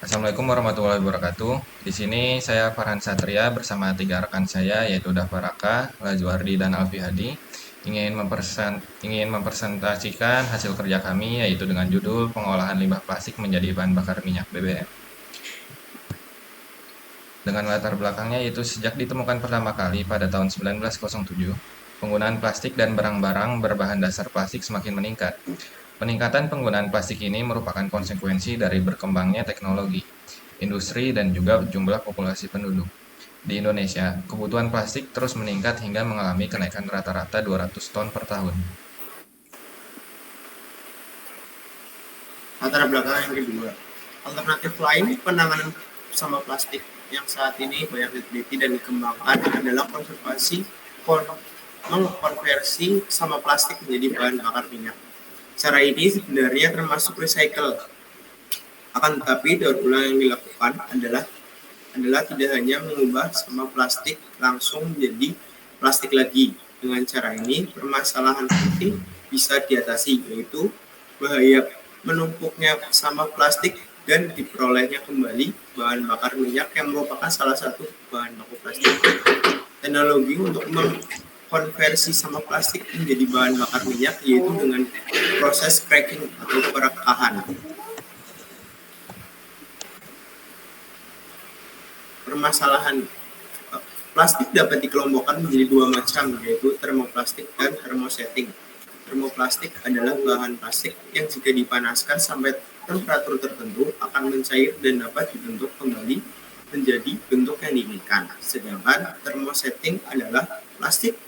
Assalamualaikum warahmatullahi wabarakatuh. Di sini saya Farhan Satria bersama 3 rekan saya yaitu Dava Raka, Lajuardi, dan Alfi Hadi ingin mempresentasikan hasil kerja kami yaitu dengan judul pengolahan limbah plastik menjadi bahan bakar minyak BBM. Dengan latar belakangnya yaitu sejak ditemukan pertama kali pada tahun 1907, penggunaan plastik dan barang-barang berbahan dasar plastik semakin meningkat. Peningkatan penggunaan plastik ini merupakan konsekuensi dari berkembangnya teknologi, industri, dan juga jumlah populasi penduduk. Di Indonesia, kebutuhan plastik terus meningkat hingga mengalami kenaikan rata-rata 200 ton per tahun. Latar belakang yang kedua, alternatif lain penanganan sampah plastik yang saat ini banyak diteliti dan dikembangkan adalah mengkonversi sampah plastik menjadi bahan bakar minyak. Cara ini sebenarnya termasuk recycle. Akan tetapi daur ulang yang dilakukan adalah tidak hanya mengubah sampah plastik langsung menjadi plastik lagi. Dengan cara ini, permasalahan penting bisa diatasi, yaitu bahaya menumpuknya sampah plastik dan diperolehnya kembali bahan bakar minyak yang merupakan salah satu bahan baku plastik. Teknologi untuk mengkonversi sampah plastik menjadi bahan bakar minyak yaitu dengan proses cracking atau perekahan. Permasalahan plastik dapat dikelompokkan menjadi 2 macam, yaitu termoplastik dan thermosetting. Termoplastik adalah bahan plastik yang jika dipanaskan sampai temperatur tertentu akan mencair dan dapat dibentuk kembali menjadi bentuk yang diinginkan. Sedangkan thermosetting adalah plastik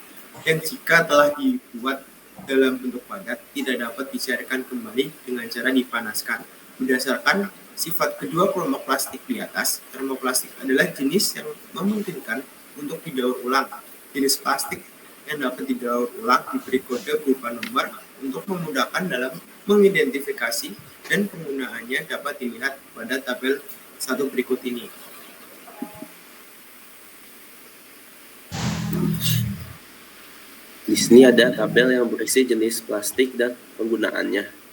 yang jika telah dibuat dalam bentuk padat tidak dapat dicairkan kembali dengan cara dipanaskan. Berdasarkan sifat kedua kelompok plastik di atas, termoplastik adalah jenis yang memungkinkan untuk didaur ulang. Jenis plastik yang dapat didaur ulang diberi kode berupa nomor untuk memudahkan dalam mengidentifikasi dan penggunaannya dapat dilihat pada tabel 1 berikut ini. Di sini ada tabel yang berisi jenis plastik dan penggunaannya.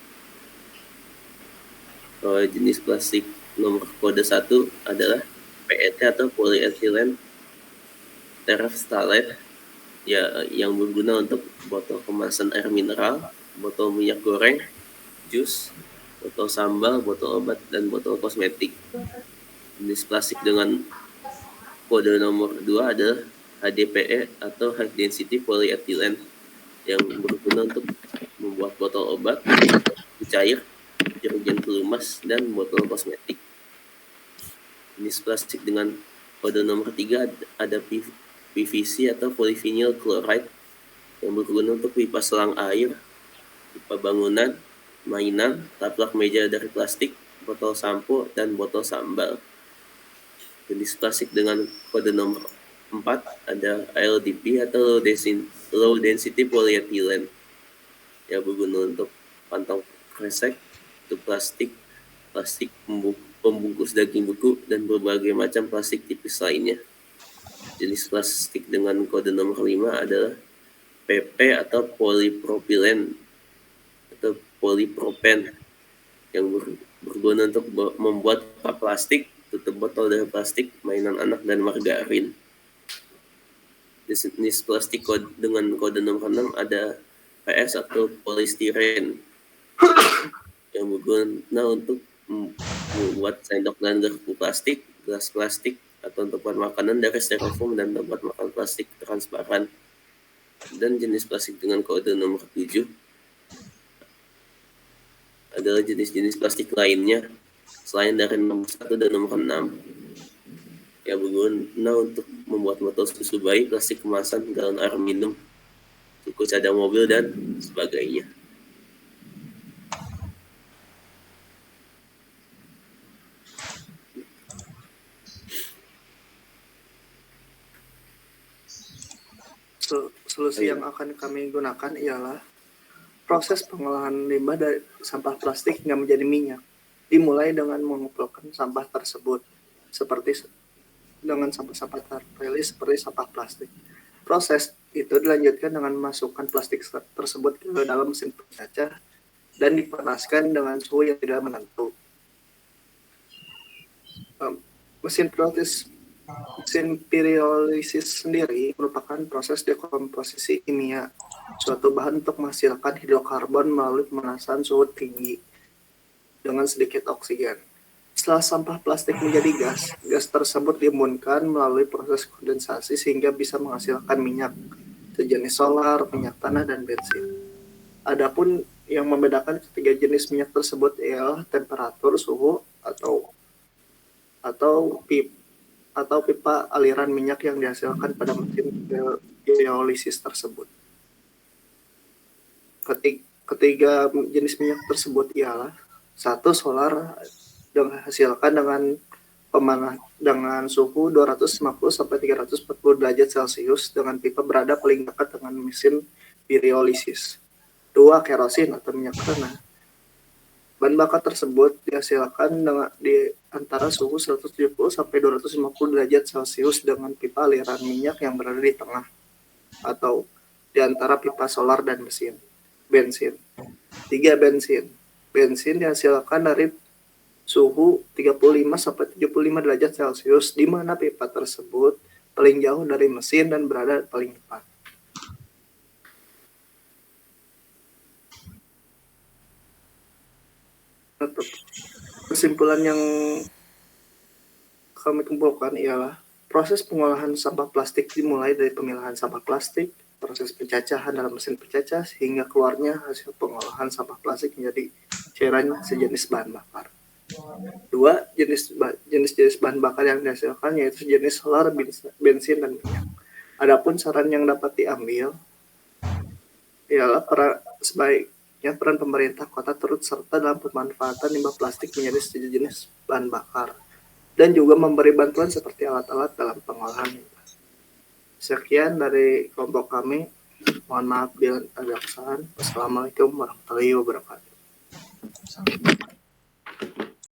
Jenis plastik nomor kode 1 adalah PET atau polyethylene terephthalate, ya, yang berguna untuk botol kemasan air mineral, botol minyak goreng, jus, botol sambal, botol obat, dan botol kosmetik. Jenis plastik dengan kode nomor 2 adalah HDPE atau High Density Polyethylene, yang berguna untuk membuat botol obat, cair, deterjen pelumas, dan botol kosmetik. Jenis plastik dengan kode nomor 3 ada PVC atau polyvinyl chloride, yang berguna untuk pipa selang air, pipa bangunan, mainan, taplak meja dari plastik, botol sampo, dan botol sambal. Jenis plastik dengan kode nomor 4 ada LDP atau Low Density Polyethylene, yang berguna untuk kantong kresek, itu plastik pembungkus daging beku, dan berbagai macam plastik tipis lainnya. Jenis plastik dengan kode nomor 5 adalah PP atau polypropylen atau polypropen, yang berguna untuk membuat cup plastik, tutup botol dari plastik, mainan anak, dan margarin. Jenis plastik dengan kode nomor 6 ada PS atau polystyrene, yang berguna untuk membuat sendok dan garpu plastik, gelas plastik, atau tempat makanan dari styrofoam, dan tempat makan plastik transparan. Dan jenis plastik dengan kode nomor 7 adalah jenis-jenis plastik lainnya selain dari nomor 1 dan nomor 6, yang berguna untuk membuat botol susu bayi, plastik kemasan, galon air minum, suku cadang mobil, dan sebagainya. Solusi yang akan kami gunakan ialah proses pengolahan limbah dari sampah plastik hingga menjadi minyak. Dimulai dengan mengumpulkan sampah tersebut seperti dengan sampah-sampah terpilih seperti sampah plastik. Proses itu dilanjutkan dengan memasukkan plastik tersebut ke dalam mesin penjajah dan dipanaskan dengan suhu yang tidak menentu. Mesin pirolisis sendiri merupakan proses dekomposisi kimia suatu bahan untuk menghasilkan hidrokarbon melalui pemanasan suhu tinggi dengan sedikit oksigen. Setelah sampah plastik menjadi gas, gas tersebut diembunkan melalui proses kondensasi sehingga bisa menghasilkan minyak sejenis solar, minyak tanah, dan bensin. Adapun yang membedakan ketiga jenis minyak tersebut ialah temperatur, suhu, atau pipa aliran minyak yang dihasilkan pada mesin pirolisis tersebut. Ketiga jenis minyak tersebut ialah satu, solar dihasilkan dengan suhu 250 sampai 340 derajat Celcius dengan pipa berada paling dekat dengan mesin pirolisis. 2, kerosin atau minyak tanah. Bahan bakar tersebut dihasilkan di antara suhu 170 sampai 250 derajat Celcius dengan pipa aliran minyak yang berada di tengah atau di antara pipa solar dan bensin. 3, bensin. Bensin dihasilkan dari suhu 35 sampai 75 derajat Celcius di mana pipa tersebut paling jauh dari mesin dan berada paling depan. Kesimpulan yang kami kumpulkan ialah proses pengolahan sampah plastik dimulai dari pemilahan sampah plastik, proses pencacahan dalam mesin pencacah, hingga keluarnya hasil pengolahan sampah plastik menjadi cairan sejenis bahan bakar. 2, jenis bahan bakar yang dihasilkan yaitu jenis solar, bensin, dan minyak. Adapun saran yang dapat diambil ialah sebaiknya peran pemerintah kota turut serta dalam pemanfaatan limbah plastik menjadi sejenis bahan bakar dan juga memberi bantuan seperti alat-alat dalam pengolahan limbah. Sekian dari kelompok kami. Mohon maaf bila ada kesalahan. Wassalamualaikum warahmatullahi wabarakatuh.